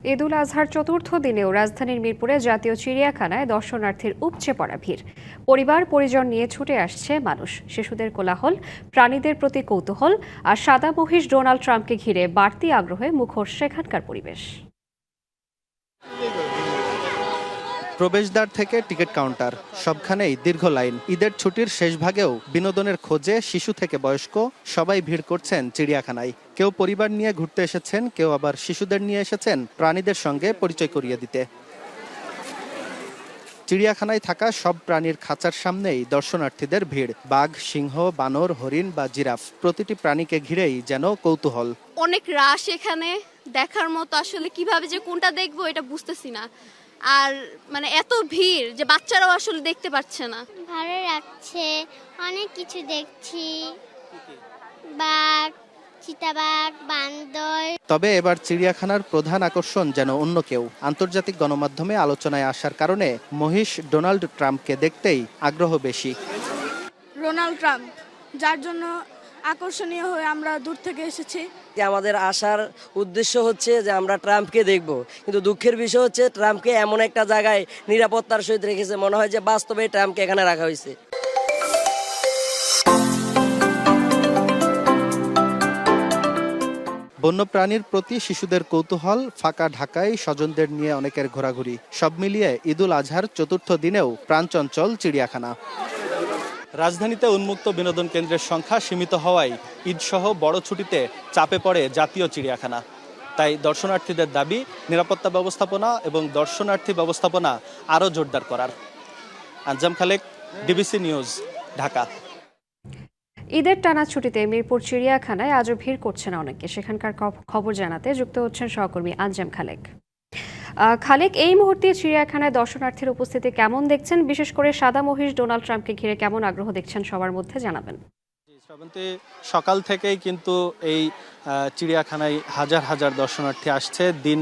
ঈদুল আজহার চতুর্থ দিনেও রাজধানীর মিরপুরে জাতীয় চিড়িয়াখানায় দর্শনার্থীর উপচে পড়া ভিড়। পরিবার পরিজন নিয়ে ছুটে আসছে মানুষ। শিশুদের কোলাহল, প্রাণীদের প্রতি কৌতূহল আর সাদা মহিষ ডোনাল্ড ট্রাম্পকে ঘিরে বাড়তি আগ্রহে মুখর সেখানকার পরিবেশ। প্রবেশদ্বার থেকে টিকিট কাউন্টার, সবখানেই দীর্ঘ লাইন। ঈদের ছুটির শেষ ভাগেও বিনোদনের খোঁজে শিশু থেকে বয়স্ক সবাই ভিড় করছেন চিড়িয়াখানায়। কেউ পরিবার নিয়ে ঘুরতে এসেছেন, কেউ আবার শিশুদের নিয়ে এসেছেন প্রাণীদের সঙ্গে পরিচয় করিয়ে দিতে। চিড়িয়াখানায় থাকা সব প্রাণীর খাঁচার সামনেই দর্শনার্থীদের ভিড়। বাঘ, সিংহ, বানর, হরিণ বা জিরাফ, প্রতিটি প্রাণীকে ঘিরেই যেন কৌতূহল। অনেক রাশ এখানে, দেখার মতো। আসলে কিভাবে যে কোনটা দেখবো এটা বুঝতেছি না। আর মানে এত ভিড় যে বাচ্চারাও আসলে দেখতে পাচ্ছে না। ভালো লাগছে, অনেক কিছু দেখছি, বাঘ, চিতাবাঘ, বান্দর। তবে এবার চিড়িয়াখানার প্রধান আকর্ষণ যেন অন্য কেউ। আন্তর্জাতিক গণমাধ্যমে আলোচনায় আসার কারণে মহিষ ডোনাল্ড ট্রাম্পকে দেখতেই আগ্রহ বেশি। ডোনাল্ড ট্রাম্প, যার জন্য আকর্ষণীয় হয়ে আমরা দূর থেকে এসেছি। আমাদের আসার উদ্দেশ্য হচ্ছে যে আমরা ট্রাম্পকে দেখব, কিন্তু দুঃখের বিষয় হচ্ছে ট্রাম্পকে এমন একটা জায়গায় নিরাপত্তার সহিত রেখেছে, মনে হয় যে বাস্তবে ট্রাম্পকে এখানে রাখা হয়েছে। বন্যপ্রাণীর প্রতি শিশুদের কৌতূহল, ফাঁকা ঢাকায় স্বজনদের নিয়ে অনেকের ঘোরাঘুরি, সব মিলিয়ে ঈদুল আজহার চতুর্থ দিনেও প্রাণচঞ্চল চিড়িয়াখানা। রাজধানীতে উন্মুক্ত বিনোদন কেন্দ্রের সংখ্যা সীমিত হওয়ায় ঈদসহ বড় ছুটিতে চাপে পড়ে জাতীয় চিড়িয়াখানা। তাই দর্শনার্থীদের দাবি নিরাপত্তা ব্যবস্থাপনা এবং দর্শনার্থী ব্যবস্থাপনা আরও জোরদার করার। আঞ্জাম খালেক, ডিবিসি নিউজ, ঢাকা। ঈদের টানা ছুটিতে মিরপুর চিড়িয়াখানায় আজও ভিড় করছে না অনেকে। সেখানকার খবর জানাতে যুক্ত হচ্ছেন সহকর্মী আঞ্জাম খালেক। খালেক, এই মুহূর্তে চিড়িয়াখানায় দর্শনার্থীর উপস্থিতি কেমন দেখছেন? বিশেষ করে সাদা মহিষ ডোনাল্ড ট্রাম্পকে ঘিরে কেমন আগ্রহ দেখছেন সবার মধ্যে, জানাবেন। শ্রাবন্তী, সকাল থেকেই কিন্তু এই চিড়িয়াখানায় হাজার হাজার দর্শনার্থী আসছে। দিন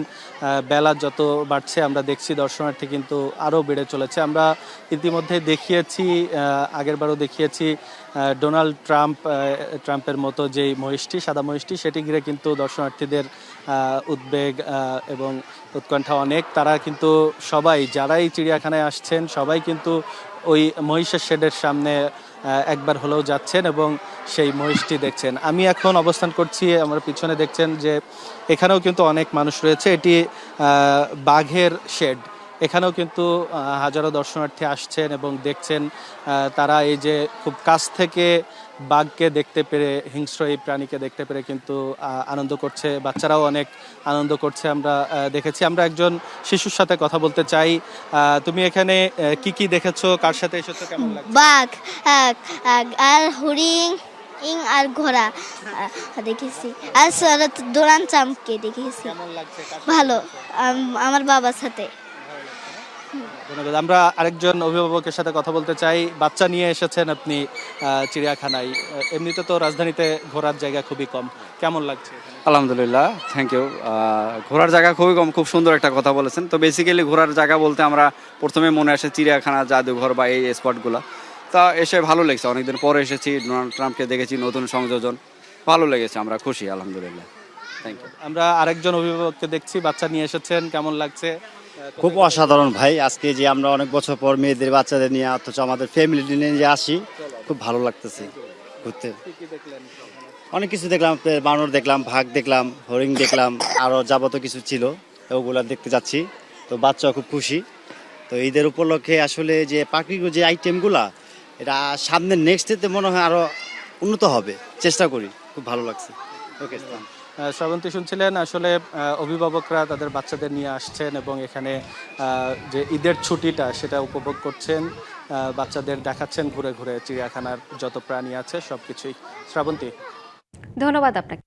বেলা যত বাড়ছে আমরা দেখছি দর্শনার্থী কিন্তু আরও বেড়ে চলেছে। আমরা ইতিমধ্যে দেখিয়েছি, আগেরবারও দেখিয়েছি ডোনাল্ড ট্রাম্পের মতো যেই মহিষটি, সাদা মহিষটি, সেটি ঘিরে কিন্তু দর্শনার্থীদের উদ্বেগ এবং উৎকণ্ঠা অনেক। তারা কিন্তু সবাই, যারাই চিড়িয়াখানায় আসছেন সবাই কিন্তু ওই মহিষের শেডের সামনে একবার হলেও যাচ্ছেন এবং সেই মহিষটি দেখছেন। আমি এখন অবস্থান করছি, আমার পিছনে দেখছেন যে এখানেও কিন্তু অনেক মানুষ রয়েছে। এটি বাঘের শেড। এখানেও কিন্তু হাজারো দর্শনার্থী আসছেন এবং দেখছেন। তারা এই যে খুব কাছ থেকে বাঘকে দেখতে পেরে, হিংস্র এই প্রাণীকে দেখতে পেরে কিন্তু আনন্দ করছে। বাচ্চারাও অনেক আনন্দ করছে, আমরা দেখেছি। আমরা একজন শিশুর সাথে কথা বলতে চাই। তুমি এখানে কি কি দেখেছো, কার সাথে এসেছো, কেমন লাগছে? বাঘ আর হরিণ আর ঘোড়া দেখেছি, আর ডোনাল্ড ট্রাম্পকে দেখেছি। কেমন লাগছে? ভালো, আমার বাবার সাথে। ধন্যবাদ। আমরা আরেকজন অভিভাবকের সাথে কথা বলতে চাই। বাচ্চা নিয়ে এসেছেন আপনি চিড়িয়াখানায়। এমনিতে তো রাজধানীতে ঘোরার জায়গা খুবই কম, কেমন লাগছে? আলহামদুলিল্লাহ, থ্যাংক ইউ। ঘোরার জায়গা খুবই কম, খুব সুন্দর একটা কথা বলেছেন। তো বেসিক্যালি ঘোরার জায়গা বলতে আমরা প্রথমে মনে আসে চিড়িয়াখানা, জাদুঘর বা এই স্পটগুলো। তা এসে ভালো লেগেছে, অনেকদিন পরে এসেছি, ডোনাল্ড ট্রাম্পকে দেখেছি, নতুন সংযোজন, ভালো লেগেছে, আমরা খুশি আলহামদুলিল্লাহ। Thank you. আমরা আরেকজন অভিভাবককে দেখছি, বাচ্চা নিয়ে এসেছেন, কেমন লাগছে? খুব অসাধারণ ভাই, আজকে যে আমরা অনেক বছর পর মেয়েদের বাচ্চাদের নিয়ে, অথচ আমাদের ফ্যামিলি নিয়ে যে আসি, খুব ভালো লাগতেছে ঘুরতে। অনেক কিছু দেখলাম, বানর দেখলাম, বাঘ দেখলাম, হরিণ দেখলাম, আরও যাবতীয় কিছু ছিল, ওগুলো দেখতে যাচ্ছি। তো বাচ্চা খুব খুশি। তো ঈদের উপলক্ষে আসলে যে প্রাকৃতিক যে আইটেমগুলা, এটা সামনে নেক্সট ডেতে মনে হয় আরও উন্নত হবে, চেষ্টা করি। খুব ভালো লাগছে। ওকে, শ্রাবন্তী, শুনছিলেন আসলে অভিভাবকরা তাদের বাচ্চাদের নিয়ে আসছেন এবং এখানে যে ঈদের ছুটিটা সেটা উপভোগ করছেন, বাচ্চাদের দেখাচ্ছেন ঘুরে ঘুরে চিড়িয়াখানার যত প্রাণী আছে সবকিছুই। শ্রাবন্তী, ধন্যবাদ আপনাকে।